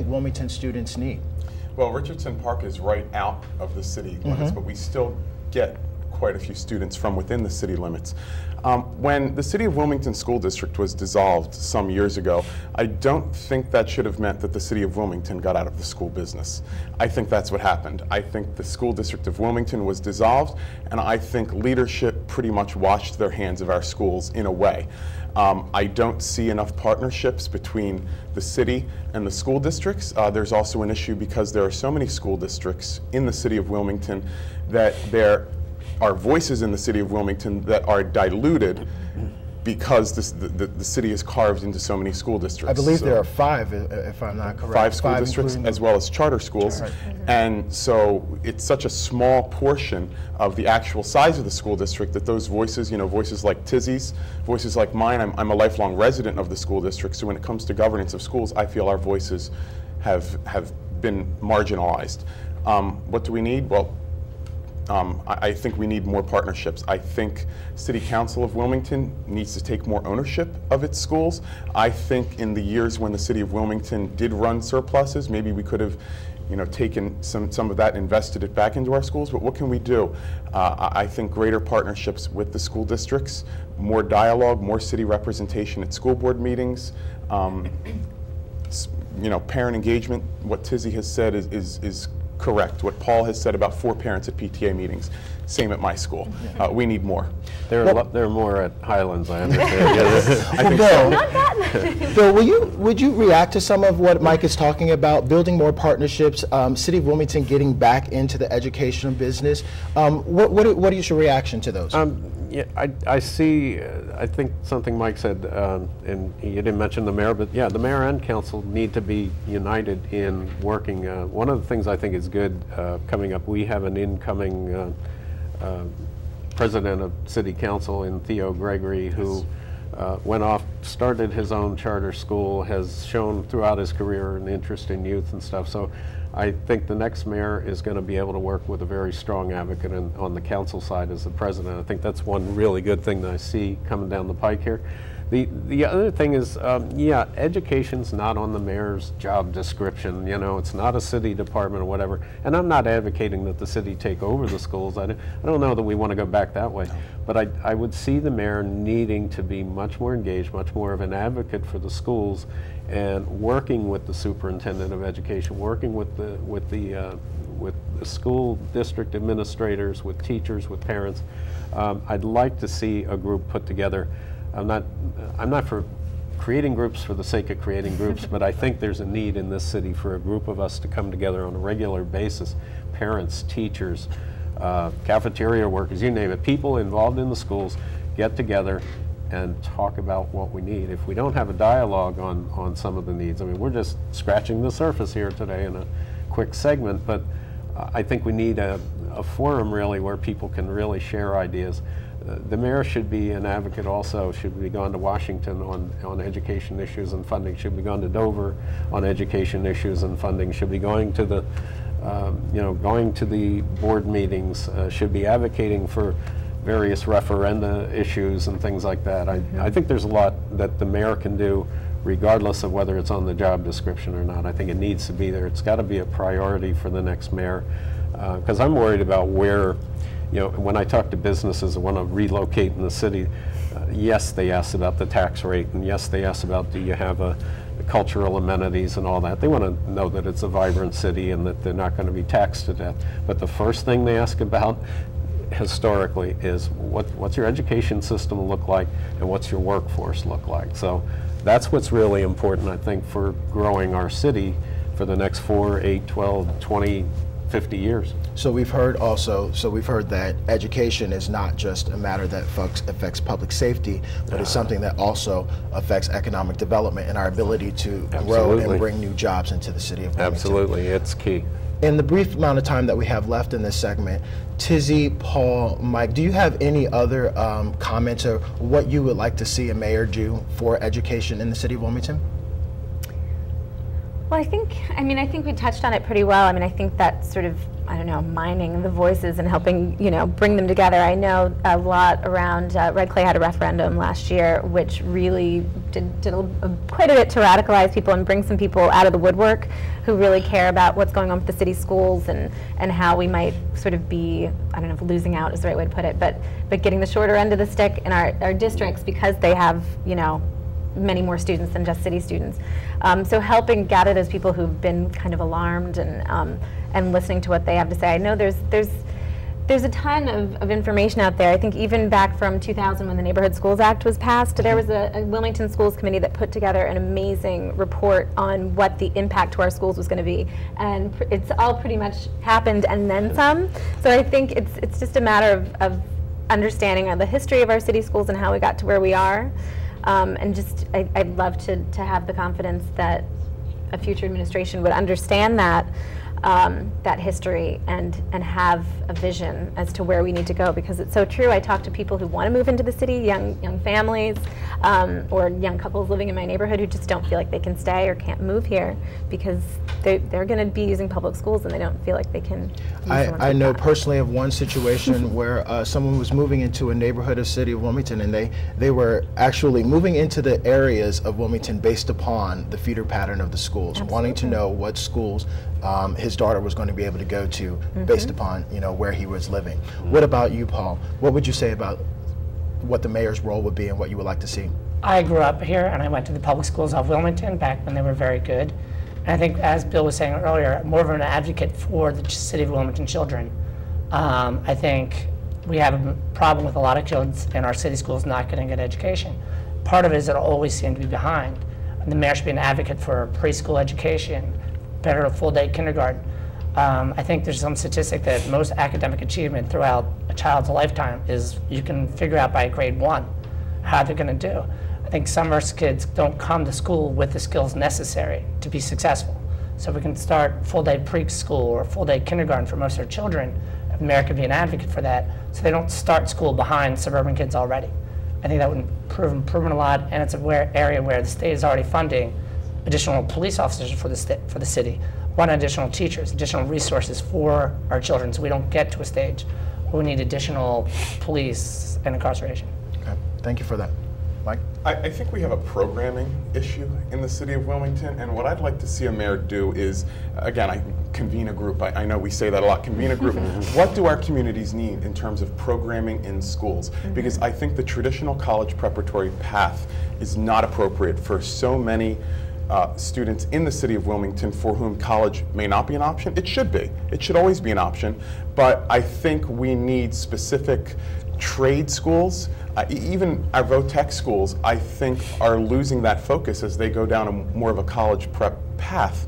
Wilmington students need? Well, Richardson Park is right out of the city limits, but we still get quite a few students from within the city limits. When the City of Wilmington School District was dissolved some years ago, I don't think that should have meant that the City of Wilmington got out of the school business. I think that's what happened. I think the School District of Wilmington was dissolved, and I think leadership pretty much washed their hands of our schools in a way. I don't see enough partnerships between the city and the school districts. There's also an issue because there are so many school districts in the City of Wilmington that there are voices in the City of Wilmington that are diluted because the city is carved into so many school districts. I believe there are 5, if I'm not correct. 5 school districts as well as charter schools. And so it's such a small portion of the actual size of the school district that those voices, voices like Tizzy's, voices like mine, I'm a lifelong resident of the school district, so when it comes to governance of schools, I feel our voices have been marginalized. What do we need? Well, I think we need more partnerships. I think City Council of Wilmington needs to take more ownership of its schools. I think in the years when the City of Wilmington did run surpluses, maybe we could have taken some of that and invested it back into our schools, but what can we do? I think greater partnerships with the school districts, more dialogue, more city representation at school board meetings, parent engagement. What Tizzy has said is correct. What Paul has said about 4 parents at PTA meetings, same at my school. We need more. There are more at Highlands, I understand. I think so. Bill, would you react to some of what Mike is talking about, building more partnerships, City of Wilmington getting back into the educational business? What is your reaction to those? Yeah, I see, I think something Mike said, and you didn't mention the mayor, but yeah, the mayor and council need to be united in working. One of the things I think is good coming up, we have an incoming president of city council in Theo Gregory, who went off, started his own charter school, has shown throughout his career an interest in youth and stuff. So I think the next mayor is going to be able to work with a very strong advocate on the council side as the president. I think that's one really good thing that I see coming down the pike here. The other thing is, yeah, education's not on the mayor's job description. It's not a city department or whatever. And I'm not advocating that the city take over the schools. I don't know that we want to go back that way. But I would see the mayor needing to be much more engaged, much more of an advocate for the schools, and working with the superintendent of education, working with the school district administrators, with teachers, with parents. I'd like to see a group put together. I'm not for creating groups for the sake of creating groups, but I think there's a need in this city for a group of us to come together on a regular basis, parents, teachers, cafeteria workers, you name it, people involved in the schools, get together and talk about what we need. If we don't have a dialogue on some of the needs, I mean, we're just scratching the surface here today in a quick segment, but I think we need a forum really where people can really share ideas. The mayor should be an advocate also, should be gone to Washington on education issues and funding, should be gone to Dover on education issues and funding, should be going to the going to the board meetings, should be advocating for various referenda issues and things like that. I think there's a lot that the mayor can do regardless of whether it's on the job description or not. I think it needs to be there. It's got to be a priority for the next mayor, because I'm worried about where, when I talk to businesses that want to relocate in the city, yes, they ask about the tax rate, and yes, they ask about, do you have the cultural amenities and all that. They want to know that it's a vibrant city and that they're not going to be taxed to death. But the first thing they ask about historically is what's your education system look like and what's your workforce look like. So that's what's really important, I think, for growing our city for the next 4, 8, 12, 20, 50 years. So we've heard that education is not just a matter that affects public safety, but it's something that also affects economic development and our ability to grow and bring new jobs into the city of Wilmington. Absolutely, it's key. In the brief amount of time that we have left in this segment, Tizzy, Paul, Mike, do you have any other comments or what you would like to see a mayor do for education in the city of Wilmington? Well, I think we touched on it pretty well. I mean, I think that sort of I don't know, mining the voices and helping, bring them together. I know a lot around, Red Clay had a referendum last year, which really did quite a bit to radicalize people and bring some people out of the woodwork who really care about what's going on with the city schools and how we might sort of be, I don't know if losing out is the right way to put it, but getting the shorter end of the stick in our districts because they have, many more students than just city students. So helping gather those people who've been kind of alarmed and listening to what they have to say. I know there's a ton of information out there. I think even back from 2000 when the Neighborhood Schools Act was passed, there was a Wilmington Schools Committee that put together an amazing report on what the impact to our schools was going to be. And it's all pretty much happened and then some. So I think it's just a matter of understanding the history of our city schools and how we got to where we are. And just, I'd love to have the confidence that a future administration would understand that history and have a vision as to where we need to go, because it's so true. I talk to people who want to move into the city, young families, or young couples living in my neighborhood who just don't feel like they can stay or can't move here because they're going to be using public schools and they don't feel like they can use I know personally of one situation where someone was moving into a neighborhood of city of Wilmington, and they were actually moving into the areas of Wilmington based upon the feeder pattern of the schools. Absolutely. Wanting to know what schools his daughter was going to be able to go to based upon where he was living. What about you, Paul? What would you say about what the mayor's role would be and what you would like to see? I grew up here and I went to the public schools of Wilmington back when they were very good. And I think, as Bill was saying earlier, more of an advocate for the city of Wilmington children. I think we have a problem with a lot of kids in our city schools not getting good education. Part of it is it'll always seem to be behind. And the mayor should be an advocate for preschool education, better full-day kindergarten. I think there's some statistic that most academic achievement throughout a child's lifetime is you can figure out by grade 1 how they're going to do. I think some of our kids don't come to school with the skills necessary to be successful. So if we can start full-day preschool or full-day kindergarten for most of our children, the mayor could be an advocate for that so they don't start school behind suburban kids already. I think that would improve a lot, and it's an area where the state is already funding additional police officers for the city, additional teachers, additional resources for our children, so we don't get to a stage where we need additional police and incarceration. Okay, thank you for that. Mike? I think we have a programming issue in the city of Wilmington, and what I'd like to see a mayor do is, again, convene a group. I know we say that a lot, convene a group. What do our communities need in terms of programming in schools? Because I think the traditional college preparatory path is not appropriate for so many students in the city of Wilmington for whom college may not be an option. It should be. It should always be an option. But I think we need specific trade schools. Even our VOTEC schools, I think, are losing that focus as they go down more of a college prep path.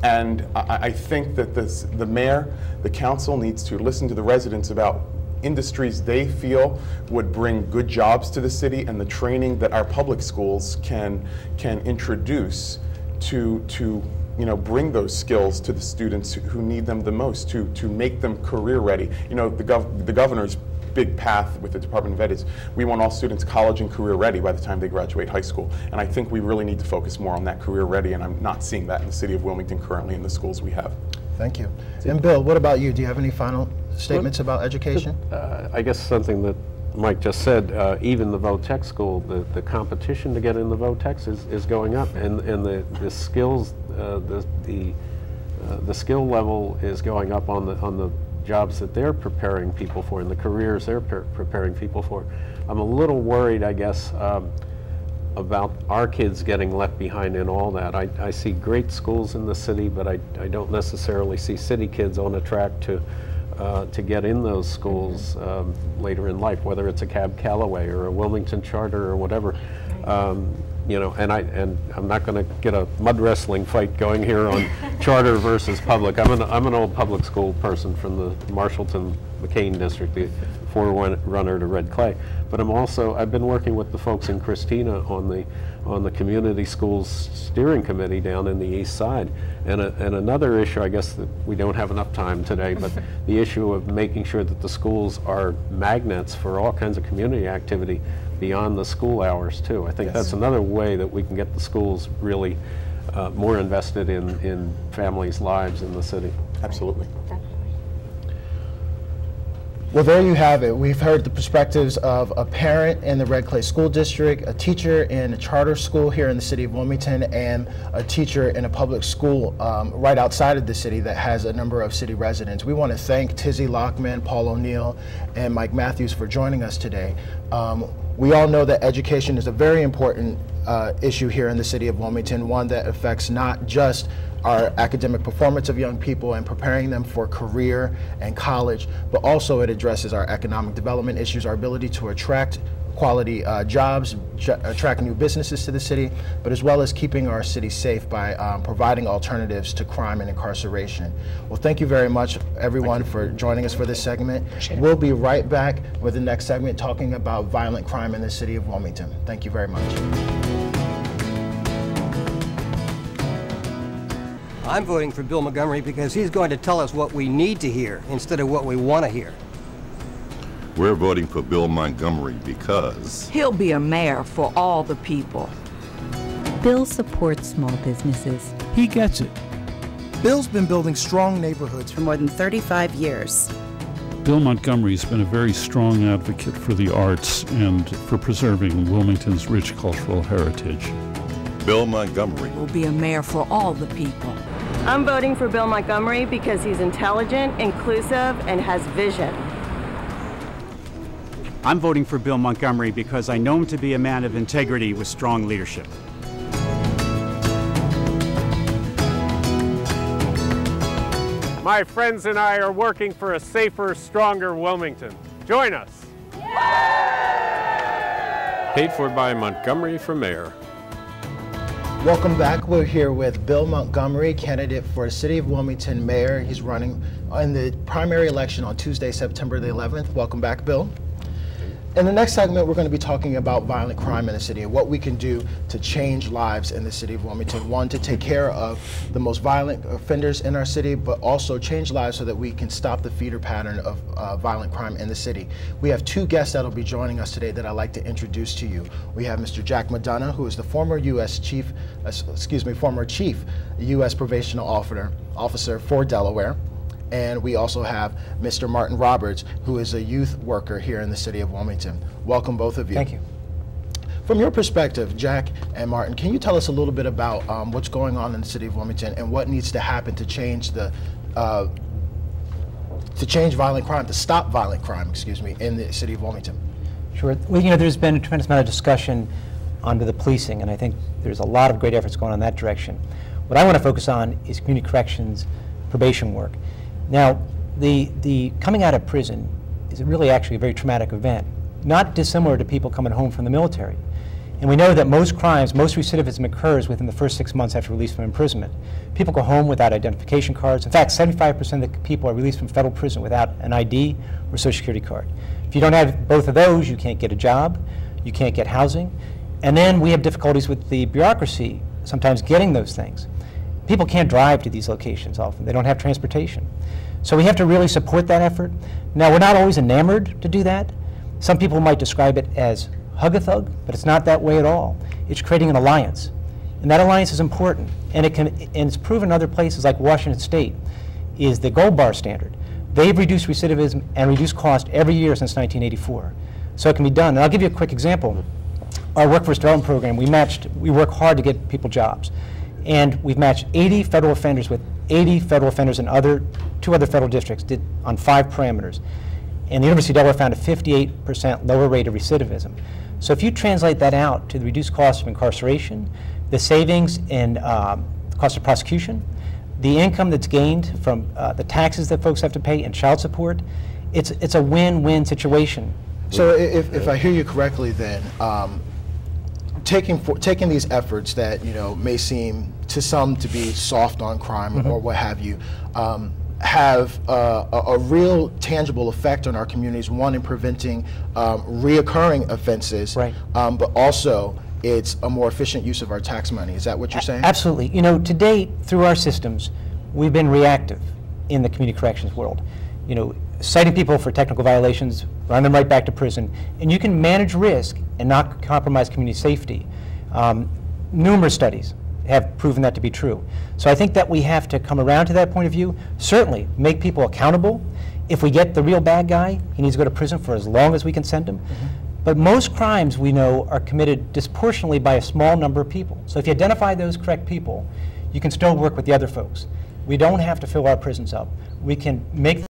And I think that the mayor, the council needs to listen to the residents about industries they feel would bring good jobs to the city and the training that our public schools can introduce to bring those skills to the students who need them the most, to make them career ready. The governor's big path with the Department of Ed is we want all students college and career ready by the time they graduate high school. And I think we really need to focus more on that career ready, and I'm not seeing that in the city of Wilmington currently in the schools we have. Thank you. And Bill, what about you? Do you have any final statements about education? I guess something that Mike just said, even the VOTEC school, the competition to get in the VOTECs is going up, and the skills, the skill level is going up on the jobs that they're preparing people for and the careers they're preparing people for. I'm a little worried, I guess, about our kids getting left behind in all that. I see great schools in the city, but I don't necessarily see city kids on a track to get in those schools later in life, whether it's a Cab Callaway or a Wilmington Charter or whatever. And I'm not going to get a mud wrestling fight going here on charter versus public. I'm an old public school person from the Marshallton McCain district, the forerunner to Red Clay. But I've been working with the folks in Christina on the community schools steering committee down in the east side. And another issue, I guess that we don't have enough time today, but the issue of making sure that the schools are magnets for all kinds of community activity beyond the school hours too. I think that's another way that we can get the schools really more invested in families' lives in the city. Absolutely. Definitely. Well, there you have it. We've heard the perspectives of a parent in the Red Clay School District, a teacher in a charter school here in the city of Wilmington, and a teacher in a public school right outside of the city that has a number of city residents. We want to thank Tizzy Lockman, Paul O'Neill, and Mike Matthews for joining us today. We all know that education is a very important issue here in the city of Wilmington, one that affects not just our academic performance of young people and preparing them for career and college, but also it addresses our economic development issues, our ability to attract quality jobs, attract new businesses to the city, but as well as keeping our city safe by providing alternatives to crime and incarceration. Well, thank you very much, everyone, for joining us for this segment. We'll be right back with the next segment talking about violent crime in the city of Wilmington. Thank you very much. I'm voting for Bill Montgomery because he's going to tell us what we need to hear instead of what we want to hear. We're voting for Bill Montgomery because he'll be a mayor for all the people. Bill supports small businesses. He gets it. Bill's been building strong neighborhoods for more than 35 years. Bill Montgomery's been a very strong advocate for the arts and for preserving Wilmington's rich cultural heritage. Bill Montgomery will be a mayor for all the people. I'm voting for Bill Montgomery because he's intelligent, inclusive, and has vision. I'm voting for Bill Montgomery because I know him to be a man of integrity with strong leadership. My friends and I are working for a safer, stronger Wilmington. Join us. Paid for by Montgomery for mayor. Welcome back. We're here with Bill Montgomery, candidate for City of Wilmington mayor. He's running in the primary election on Tuesday, September the 11th. Welcome back, Bill. In the next segment, we're going to be talking about violent crime in the city and what we can do to change lives in the city of Wilmington. One, to take care of the most violent offenders in our city, but also change lives so that we can stop the feeder pattern of violent crime in the city. We have two guests that will be joining us today that I'd like to introduce to you. We have Mr. Jack McDonough, who is the former chief U.S. probational officer for Delaware. And we also have Mr. Martin Roberts, who is a youth worker here in the city of Wilmington. Welcome, both of you. Thank you. From your perspective, Jack and Martin, can you tell us a little bit about what's going on in the city of Wilmington and what needs to happen to change violent crime, to stop violent crime, in the city of Wilmington? Sure. Well, there's been a tremendous amount of discussion under the policing, and I think there's a lot of great efforts going on in that direction. What I want to focus on is community corrections, probation work. Now, the coming out of prison is really actually a very traumatic event, not dissimilar to people coming home from the military. And we know that most crimes, most recidivism occurs within the first 6 months after release from imprisonment. People go home without identification cards. In fact, 75% of the people are released from federal prison without an ID or Social Security card. If you don't have both of those, you can't get a job, you can't get housing, and then we have difficulties with the bureaucracy sometimes getting those things. People can't drive to these locations often. They don't have transportation. So we have to really support that effort. Now, we're not always enamored to do that. Some people might describe it as hug-a-thug, but it's not that way at all. It's creating an alliance. And that alliance is important. And it's proven in other places like Washington State is the gold bar standard. They've reduced recidivism and reduced cost every year since 1984. So it can be done. And I'll give you a quick example. Our workforce development program, we work hard to get people jobs. And we've matched 80 federal offenders with 80 federal offenders in two other federal districts on 5 parameters. And the University of Delaware found a 58% lower rate of recidivism. So if you translate that out to the reduced cost of incarceration, the savings in cost of prosecution, the income that's gained from the taxes that folks have to pay and child support, it's a win-win situation. So if I hear you correctly then, taking these efforts that may seem to some to be soft on crime or what have you, have a real tangible effect on our communities, one in preventing reoccurring offenses, right. But also it's a more efficient use of our tax money. Is that what you're saying? Absolutely. To date, through our systems, we've been reactive in the community corrections world. Citing people for technical violations, run them right back to prison, and you can manage risk and not compromise community safety. Numerous studies have proven that to be true. So I think that we have to come around to that point of view, certainly make people accountable, If we get the real bad guy, he needs to go to prison for as long as we can send him. But most crimes, we know, are committed disproportionately by a small number of people. So if you identify those correct people, you can still work with the other folks. We don't have to fill our prisons up. We can make